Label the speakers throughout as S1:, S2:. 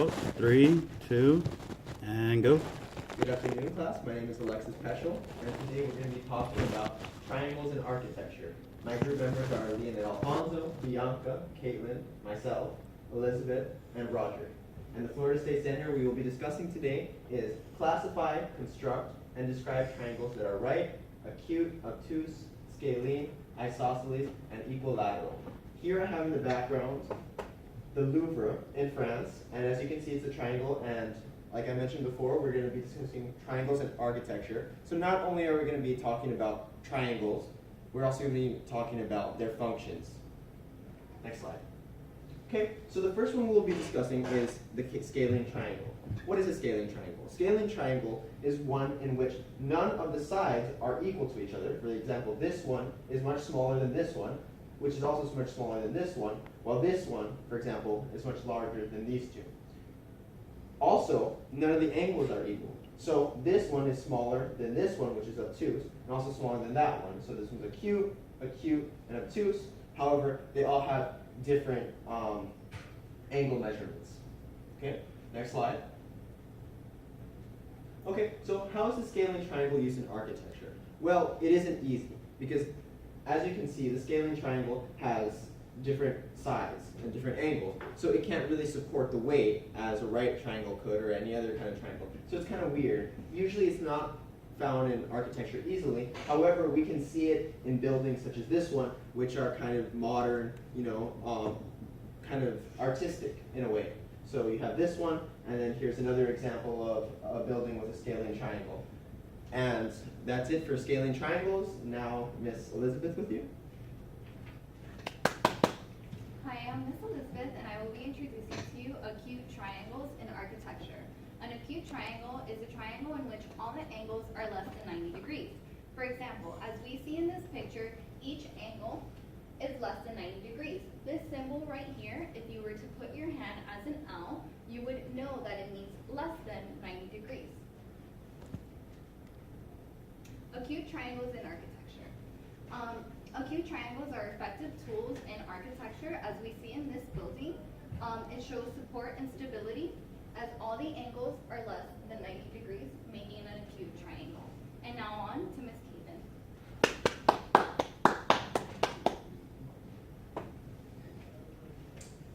S1: Oh, 3, 2, and go.
S2: Good afternoon, class. My name is Alexis Peschel, and today we're going to be talking about triangles in architecture. My group members are Leon and Alfonso, Bianca, Caitlin, myself, Elizabeth, and Roger. And the Florida State Center we will be discussing today is classify, construct, and describe triangles that are right, acute, obtuse, scalene, isosceles, and equilateral. Here I have in the background the Louvre in France, and as you can see, it's a triangle, and like I mentioned before, we're going to be discussing triangles in architecture. So not only are we going to be talking about triangles, we're also going to be talking about their functions. Next slide. Okay, so the first one we'll be discussing is the scalene triangle. What is a scalene triangle? A scalene triangle is one in which none of the sides are equal to each other. For example, this one is much smaller than this one, which is also much smaller than this one, while this one, for example, is much larger than these two. Also, none of the angles are equal. So this one is smaller than this one, which is obtuse, and also smaller than that one. So this one's acute, and obtuse. However, they all have different angle measurements. Okay, next slide. Okay, so how is the scalene triangle used in architecture? Well, it isn't easy, because as you can see, the scalene triangle has different sides and different angles, so it can't really support the weight as a right triangle could or any other kind of triangle. So it's kind of weird. Usually it's not found in architecture easily. However, we can see it in buildings such as this one, which are kind of modern, kind of artistic in a way. So you have this one, and then here's another example of a building with a scalene triangle. And that's it for scalene triangles. Now, Miss Elizabeth with you.
S3: Hi, I'm Miss Elizabeth, and I will be introducing to you acute triangles in architecture. An acute triangle is a triangle in which all the angles are less than 90 degrees. For example, as we see in this picture, each angle is less than 90 degrees. This symbol right here, if you were to put your hand as an L, you would know that it means less than 90 degrees. Acute triangles in architecture. Acute triangles are effective tools in architecture, as we see in this building. It shows support and stability, as all the angles are less than 90 degrees, making an acute triangle. And now on to Ms. Caitlin.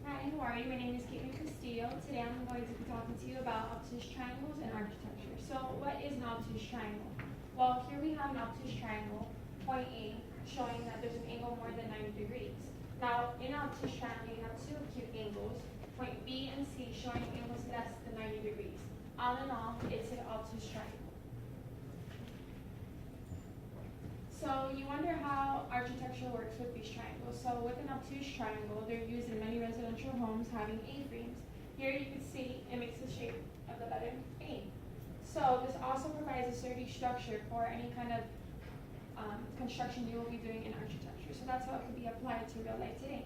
S4: Hi, how are you? My name is Caitlin Castillo. Today I'm going to be talking to you about obtuse triangles in architecture. So what is an obtuse triangle? Well, here we have an obtuse triangle, point A, showing that there's an angle more than 90 degrees. Now, in an obtuse triangle, you have two acute angles, point B and C, showing angles less than 90 degrees. All in all, it's an obtuse triangle. So you wonder how architecture works with these triangles. So with an obtuse triangle, they're used in many residential homes having A-frames. Here you can see it makes the shape of the letter A. So this also provides a sturdy structure for any kind of construction you will be doing in architecture. So that's how it could be applied to real life today.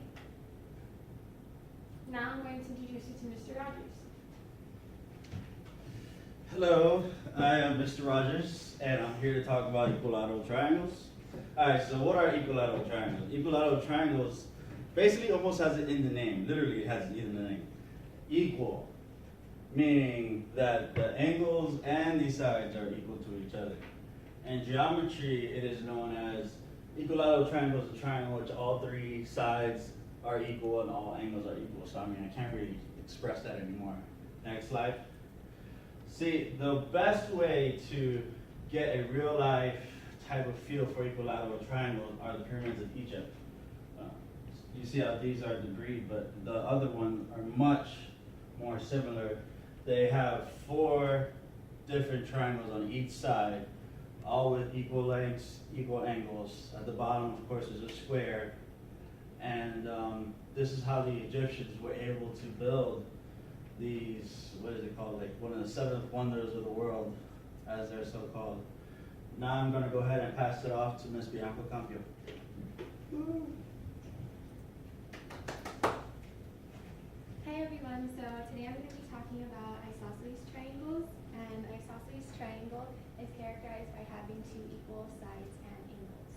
S4: Now I'm going to introduce you to Mr. Rogers.
S1: Hello, I am Mr. Rogers, and I'm here to talk about equilateral triangles. Alright, so what are equilateral triangles? Equilateral triangles basically almost has it in the name. Literally, it has it in the name. Equal, meaning that the angles and the sides are equal to each other. In geometry, it is known as equilateral triangle is a triangle in which all three sides are equal and all angles are equal. So I mean, I can't really express that anymore. Next slide. See, the best way to get a real life type of feel for equilateral triangles are the pyramids of Egypt. You see how these are degreed, but the other ones are much more similar. They have 4 different triangles on each side, all with equal lengths, equal angles. At the bottom, of course, is a square. And this is how the Egyptians were able to build these, what is it called, like one of the 7 wonders of the world, as they're so called. Now I'm going to go ahead and pass it off to Ms. Bianca Campio.
S5: Hi everyone, so today I'm going to be talking about isosceles triangles, and an isosceles triangle is characterized by having 2 equal sides and angles.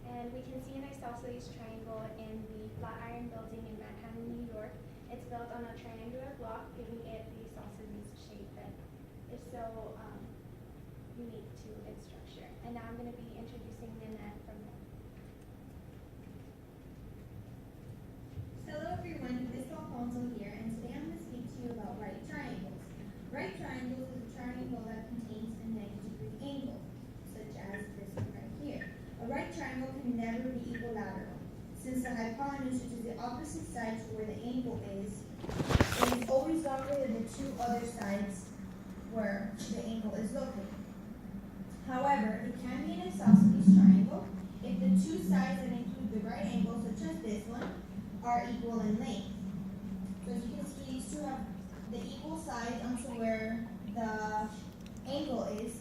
S5: And we can see an isosceles triangle in the Flatiron Building in Manhattan, New York. It's built on a triangular block so unique to its structure. And now I'm going to be introducing Nanette from there.
S6: Hello everyone, Miss Alfonso here, and today I'm going to speak to you about right triangles. Right triangles is a triangle that contains a 90-degree angle, such as this one right here. A right triangle can never be equilateral, since the hypotenuse, which is the opposite side to where the angle is always longer than the two other sides where the angle is located. However, it can be an isosceles triangle if the two sides that include the right angle, such as this one, are equal in length. So as you can see, these two have the equal sides onto where the angle is.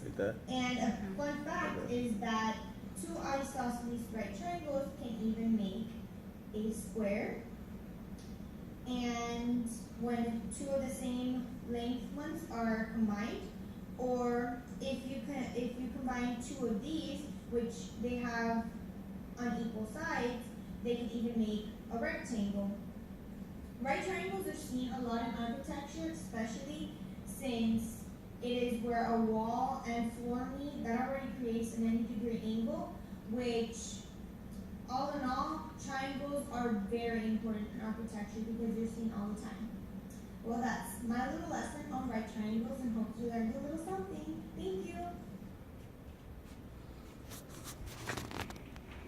S6: And a fun fact is that two isosceles right triangles can even make a square. And when two of the same length ones are combined, or if you combine two of these, which they have unequal sides, they can even make a rectangle. Right triangles are seen a lot in architecture, especially since it is where a wall and floor meet. That already creates a 90-degree angle, which all in all, triangles are very important in architecture because they're seen all the time. Well, that's my little lesson on right triangles, and hope you learned a little something. Thank you.